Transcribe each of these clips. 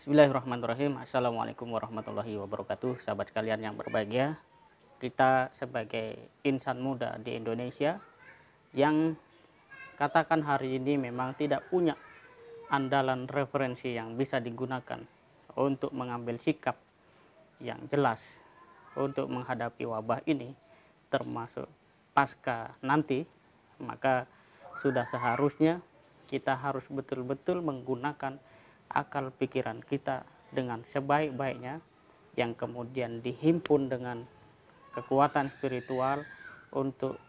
Bismillahirrahmanirrahim. Assalamualaikum warahmatullahi wabarakatuh. Sahabat sekalian yang berbahagia, kita sebagai insan muda di Indonesia yang katakan hari ini memang tidak punya andalan referensi yang bisa digunakan untuk mengambil sikap yang jelas untuk menghadapi wabah ini, termasuk pasca nanti, maka sudah seharusnya kita harus betul-betul menggunakan akal pikiran kita dengan sebaik-baiknya, yang kemudian dihimpun dengan kekuatan spiritual untuk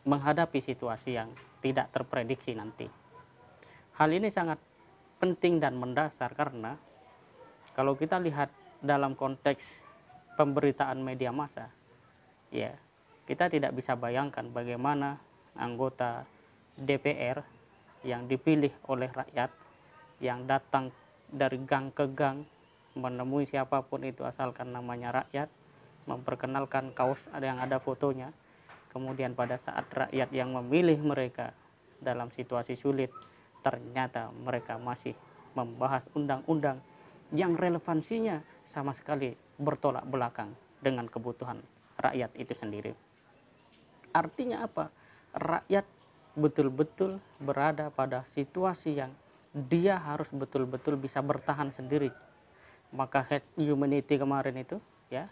menghadapi situasi yang tidak terprediksi nanti. Hal ini sangat penting dan mendasar karena kalau kita lihat dalam konteks pemberitaan media massa, ya, kita tidak bisa bayangkan bagaimana anggota DPR yang dipilih oleh rakyat, yang datang dari gang ke gang menemui siapapun itu asalkan namanya rakyat, memperkenalkan kaos yang ada fotonya, kemudian pada saat rakyat yang memilih mereka dalam situasi sulit, ternyata mereka masih membahas undang-undang yang relevansinya sama sekali bertolak belakang dengan kebutuhan rakyat itu sendiri. Artinya apa? Rakyat betul-betul berada pada situasi yang dia harus betul-betul bisa bertahan sendiri. Maka herd immunity kemarin itu, ya,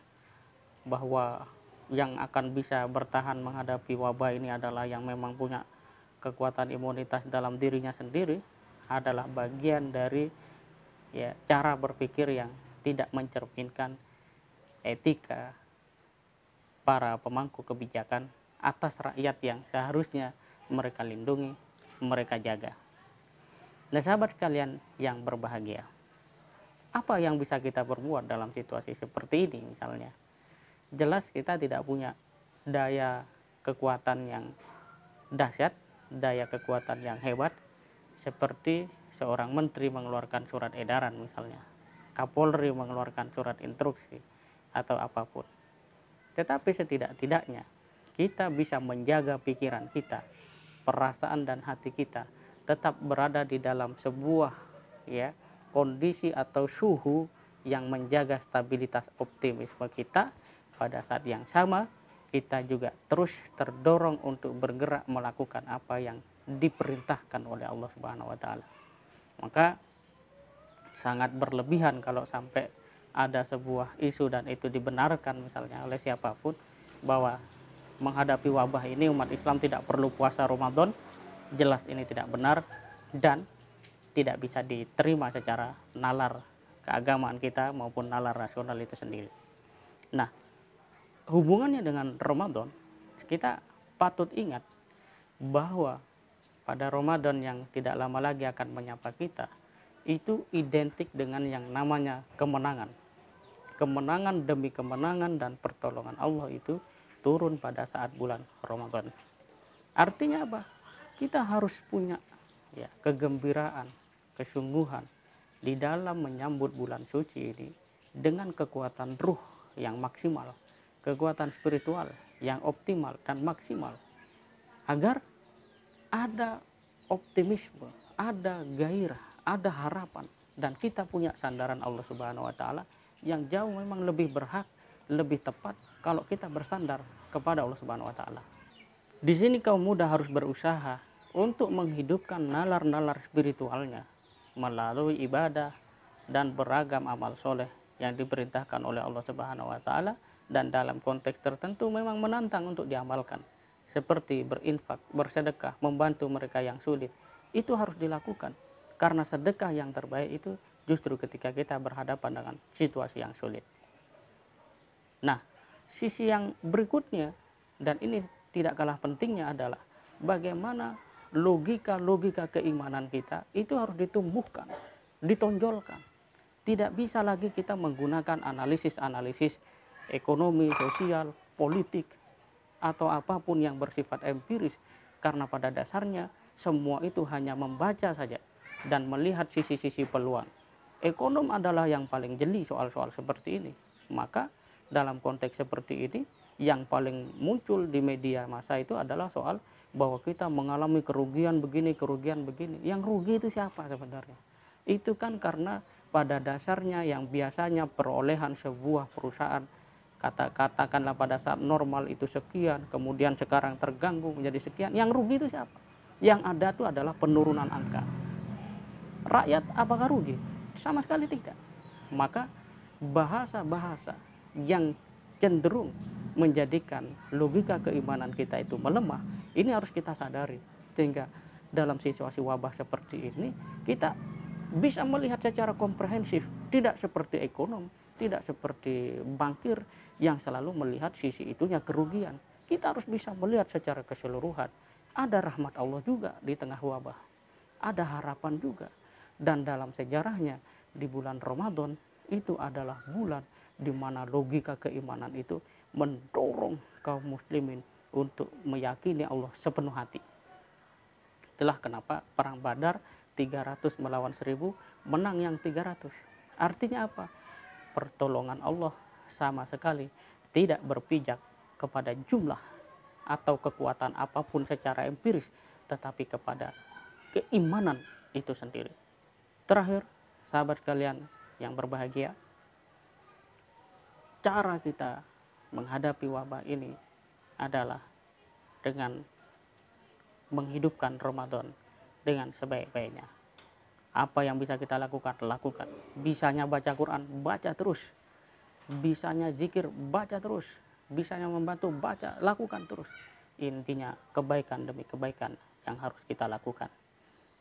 bahwa yang akan bisa bertahan menghadapi wabah ini adalah yang memang punya kekuatan imunitas dalam dirinya sendiri, adalah bagian dari, ya, cara berpikir yang tidak mencerminkan etika para pemangku kebijakan atas rakyat yang seharusnya mereka lindungi, mereka jaga. Nah, sahabat sekalian yang berbahagia, apa yang bisa kita perbuat dalam situasi seperti ini misalnya? Jelas kita tidak punya daya kekuatan yang dahsyat, daya kekuatan yang hebat, seperti seorang menteri mengeluarkan surat edaran misalnya, Kapolri mengeluarkan surat instruksi, atau apapun. Tetapi setidak-tidaknya kita bisa menjaga pikiran kita, perasaan dan hati kita tetap berada di dalam sebuah, ya, kondisi atau suhu yang menjaga stabilitas optimisme kita. Pada saat yang sama kita juga terus terdorong untuk bergerak melakukan apa yang diperintahkan oleh Allah Subhanahu wa taala. Maka sangat berlebihan kalau sampai ada sebuah isu dan itu dibenarkan misalnya oleh siapapun bahwa menghadapi wabah ini umat Islam tidak perlu puasa Ramadan. Jelas ini tidak benar dan tidak bisa diterima secara nalar keagamaan kita maupun nalar rasional itu sendiri. Nah, hubungannya dengan Ramadan, kita patut ingat bahwa pada Ramadan yang tidak lama lagi akan menyapa kita, itu identik dengan yang namanya kemenangan. Kemenangan demi kemenangan dan pertolongan Allah itu turun pada saat bulan Ramadan. Artinya apa? Kita harus punya, ya, kegembiraan, kesungguhan di dalam menyambut bulan suci ini dengan kekuatan ruh yang maksimal, kekuatan spiritual yang optimal dan maksimal, agar ada optimisme, ada gairah, ada harapan, dan kita punya sandaran Allah Subhanahu wa taala yang jauh memang lebih berhak, lebih tepat kalau kita bersandar kepada Allah Subhanahu wa taala. Di sini kaum muda harus berusaha untuk menghidupkan nalar-nalar spiritualnya melalui ibadah dan beragam amal soleh yang diperintahkan oleh Allah Subhanahu wa taala, dan dalam konteks tertentu memang menantang untuk diamalkan, seperti berinfak, bersedekah, membantu mereka yang sulit. Itu harus dilakukan karena sedekah yang terbaik itu justru ketika kita berhadapan dengan situasi yang sulit. Nah, sisi yang berikutnya, dan ini tidak kalah pentingnya, adalah bagaimana logika-logika keimanan kita itu harus ditumbuhkan, ditonjolkan. Tidak bisa lagi kita menggunakan analisis-analisis ekonomi, sosial, politik, atau apapun yang bersifat empiris, karena pada dasarnya semua itu hanya membaca saja dan melihat sisi-sisi peluang. Ekonom adalah yang paling jeli soal-soal seperti ini. Maka dalam konteks seperti ini, yang paling muncul di media massa itu adalah soal bahwa kita mengalami kerugian begini. Yang rugi itu siapa sebenarnya? Itu kan karena pada dasarnya yang biasanya perolehan sebuah perusahaan katakanlah pada saat normal itu sekian, kemudian sekarang terganggu menjadi sekian, yang rugi itu siapa? Yang ada itu adalah penurunan angka. Rakyat apakah rugi? Sama sekali tidak. Maka bahasa-bahasa yang cenderung menjadikan logika keimanan kita itu melemah, ini harus kita sadari, sehingga dalam situasi wabah seperti ini kita bisa melihat secara komprehensif, tidak seperti ekonom, tidak seperti bankir yang selalu melihat sisi itunya kerugian. Kita harus bisa melihat secara keseluruhan, ada rahmat Allah juga di tengah wabah, ada harapan juga. Dan dalam sejarahnya di bulan Ramadan itu adalah bulan di mana logika keimanan itu mendorong kaum muslimin untuk meyakini Allah sepenuh hati. Itulah kenapa perang Badar 300 melawan 1000, menang yang 300. Artinya apa? Pertolongan Allah sama sekali tidak berpijak kepada jumlah atau kekuatan apapun secara empiris, tetapi kepada keimanan itu sendiri. Terakhir, sahabat kalian yang berbahagia, cara kita menghadapi wabah ini adalah dengan menghidupkan Ramadan dengan sebaik-baiknya. Apa yang bisa kita lakukan, lakukan. Bisanya baca Quran, baca terus. Bisanya zikir, baca terus. Bisanya membantu, baca, lakukan terus. Intinya kebaikan demi kebaikan yang harus kita lakukan.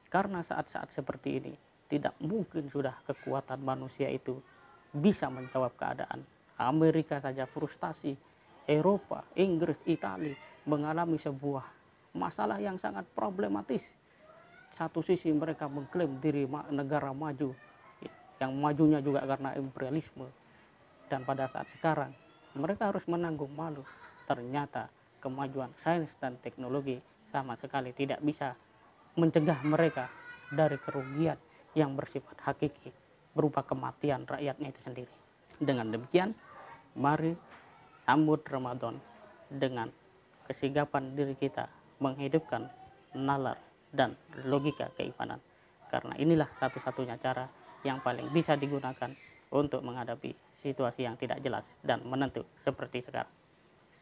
Karena saat-saat seperti ini, tidak mungkin sudah kekuatan manusia itu bisa menjawab keadaan. Amerika saja frustasi, Eropa, Inggris, Italia mengalami sebuah masalah yang sangat problematis. Satu sisi mereka mengklaim diri negara maju, yang majunya juga karena imperialisme. Dan pada saat sekarang, mereka harus menanggung malu. Ternyata kemajuan sains dan teknologi sama sekali tidak bisa mencegah mereka dari kerugian yang bersifat hakiki, berupa kematian rakyatnya itu sendiri. Dengan demikian, mari sambut Ramadan dengan kesigapan diri kita menghidupkan nalar dan logika keimanan, karena inilah satu-satunya cara yang paling bisa digunakan untuk menghadapi situasi yang tidak jelas dan menentu seperti sekarang.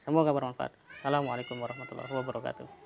Semoga bermanfaat. Assalamualaikum warahmatullahi wabarakatuh.